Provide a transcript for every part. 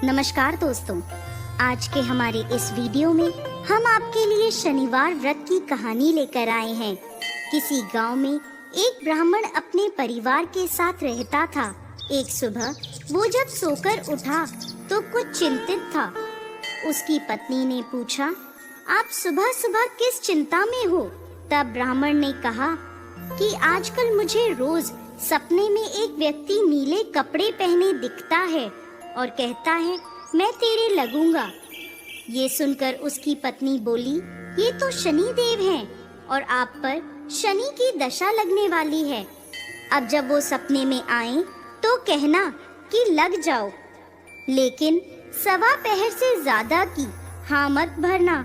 नमस्कार दोस्तों, आज के हमारे इस वीडियो में हम आपके लिए शनिवार व्रत की कहानी लेकर आए हैं। किसी गांव में एक ब्राह्मण अपने परिवार के साथ रहता था। एक सुबह वो जब सोकर उठा तो कुछ चिंतित था। उसकी पत्नी ने पूछा, आप सुबह सुबह किस चिंता में हो? तब ब्राह्मण ने कहा कि आजकल मुझे रोज सपने में एक व्यक्ति नीले कपड़े पहने दिखता है और कहता है मैं तेरे लगूंगा। ये सुनकर उसकी पत्नी बोली, ये तो शनि देव हैं और आप पर शनि की दशा लगने वाली है। अब जब वो सपने में आए तो कहना कि लग जाओ, लेकिन 1.25 से ज्यादा की हाँ मत भरना।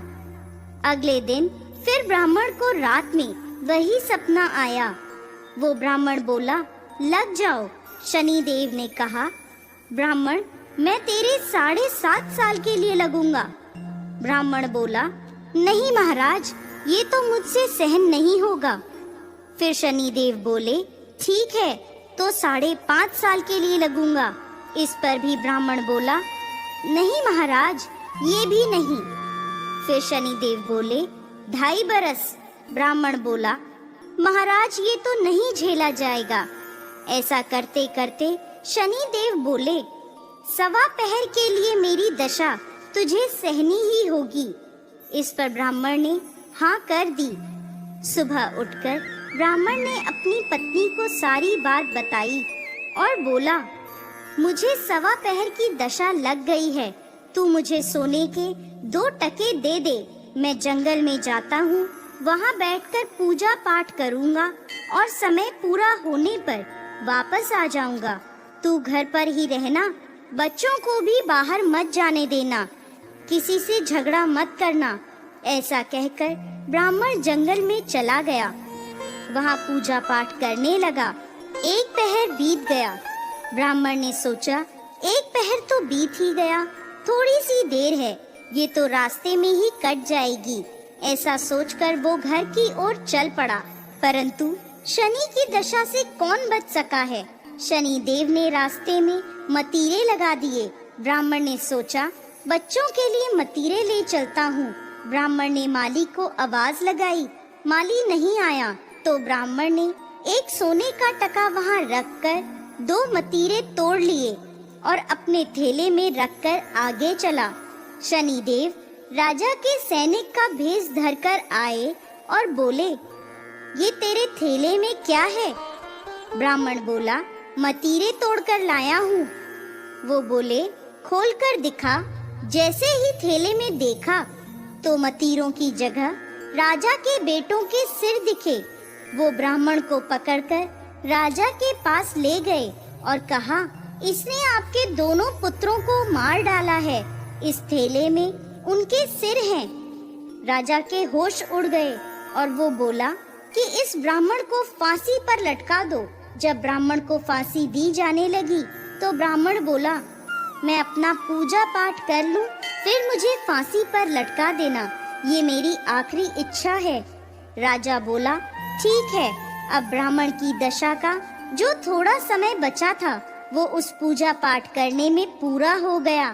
अगले दिन फिर ब्राह्मण को रात में वही सपना आया। वो ब्राह्मण बोला, लग जाओ। शनि देव ने कहा, ब्राह्मण मैं तेरे 7.5 साल के लिए लगूंगा। ब्राह्मण बोला, नहीं महाराज, ये तो मुझसे सहन नहीं होगा। फिर शनि देव बोले, ठीक है तो 5.5 साल के लिए लगूंगा। इस पर भी ब्राह्मण बोला, नहीं महाराज, ये भी नहीं। फिर शनि देव बोले, 2.5 बरस। ब्राह्मण बोला, महाराज ये तो नहीं झेला जाएगा। ऐसा करते करते शनि देव बोले, 1.25 के लिए मेरी दशा तुझे सहनी ही होगी। इस पर ब्राह्मण ने हाँ कर दी। सुबह उठकर ब्राह्मण ने अपनी पत्नी को सारी बात बताई और बोला, मुझे 1.25 की दशा लग गई है। तू मुझे सोने के 2 टके दे दे। मैं जंगल में जाता हूँ, वहाँ बैठकर पूजा पाठ करूँगा और समय पूरा होने पर वापस आ जाऊँगा। तू घर पर ही रहना, बच्चों को भी बाहर मत जाने देना, किसी से झगड़ा मत करना। ऐसा कहकर ब्राह्मण जंगल में चला गया। वहाँ पूजा पाठ करने लगा। 1 पहर बीत गया। ब्राह्मण ने सोचा, 1 पहर तो बीत ही गया, थोड़ी सी देर है, ये तो रास्ते में ही कट जाएगी। ऐसा सोचकर वो घर की ओर चल पड़ा। परंतु शनि की दशा से कौन बच सका है? शनि देव ने रास्ते में मतीरे लगा दिए। ब्राह्मण ने सोचा, बच्चों के लिए मतीरे ले चलता हूँ। ब्राह्मण ने माली को आवाज लगाई, माली नहीं आया तो ब्राह्मण ने एक सोने का टका वहाँ रखकर 2 मतीरे तोड़ लिए और अपने थैले में रखकर आगे चला। शनि देव राजा के सैनिक का भेष धरकर आए और बोले, ये तेरे थैले में क्या है? ब्राह्मण बोला, मतीरे तोड़कर लाया हूँ। वो बोले, खोल कर दिखा। जैसे ही थैले में देखा तो मतीरों की जगह राजा के बेटों के सिर दिखे। वो ब्राह्मण को पकड़कर राजा के पास ले गए और कहा, इसने आपके दोनों पुत्रों को मार डाला है। इस थैले में उनके सिर हैं। राजा के होश उड़ गए और वो बोला कि इस ब्राह्मण को फांसी पर लटका दो। जब ब्राह्मण को फांसी दी जाने लगी तो ब्राह्मण बोला, मैं अपना पूजा पाठ कर लूं, फिर मुझे फांसी पर लटका देना, ये मेरी आखिरी इच्छा है। राजा बोला, ठीक है। अब ब्राह्मण की दशा का जो थोड़ा समय बचा था वो उस पूजा पाठ करने में पूरा हो गया।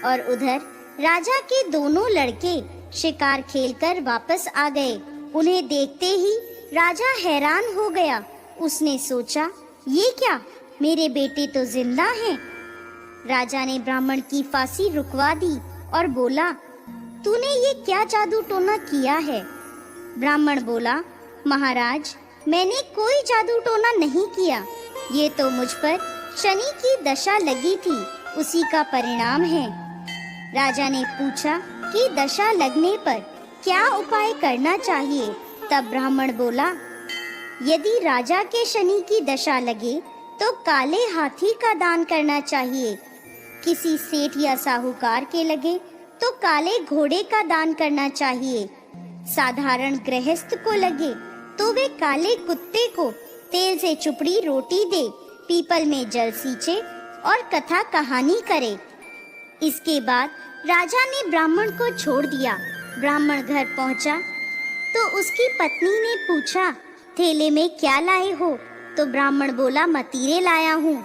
और उधर राजा के दोनों लड़के शिकार खेलकर वापस आ गए। उन्हें देखते ही राजा हैरान हो गया। उसने सोचा, ये क्या, मेरे बेटे तो जिंदा हैं। राजा ने ब्राह्मण की फांसी रुकवा दी और बोला, तूने ये क्या जादू टोना किया है? ब्राह्मण बोला, महाराज मैंने कोई जादू टोना नहीं किया, ये तो मुझ पर शनि की दशा लगी थी, उसी का परिणाम है। राजा ने पूछा कि दशा लगने पर क्या उपाय करना चाहिए? तब ब्राह्मण बोला, यदि राजा के शनि की दशा लगे तो काले हाथी का दान करना चाहिए। किसी सेठ या साहूकार के लगे तो काले घोड़े का दान करना चाहिए। साधारण गृहस्थ को लगे तो वे काले कुत्ते को तेल से चुपड़ी रोटी दे, पीपल में जल सींचे और कथा कहानी करे। इसके बाद राजा ने ब्राह्मण को छोड़ दिया। ब्राह्मण घर पहुंचा तो उसकी पत्नी ने पूछा, थैले में क्या लाए हो? तो ब्राह्मण बोला, मतीरे लाया हूँ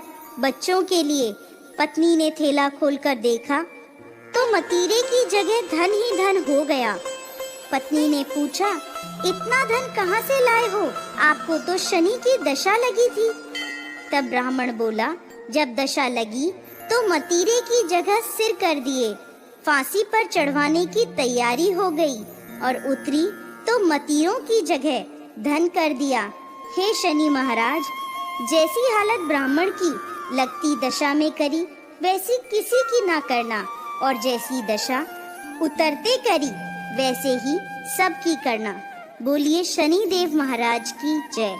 बच्चों के लिए। पत्नी ने थैला खोलकर देखा तो मतीरे की जगह धन ही धन हो गया। पत्नी ने पूछा, इतना धन कहाँ से लाए हो? आपको तो शनि की दशा लगी थी। तब ब्राह्मण बोला, जब दशा लगी तो मतीरे की जगह सिर कर दिए, फांसी पर चढ़वाने की तैयारी हो गई और उतरी तो मतीरों की जगह धन कर दिया। हे शनि महाराज, जैसी हालत ब्राह्मण की लगती दशा में करी वैसी किसी की ना करना, और जैसी दशा उतरते करी वैसे ही सबकी करना। बोलिए शनि देव महाराज की जय।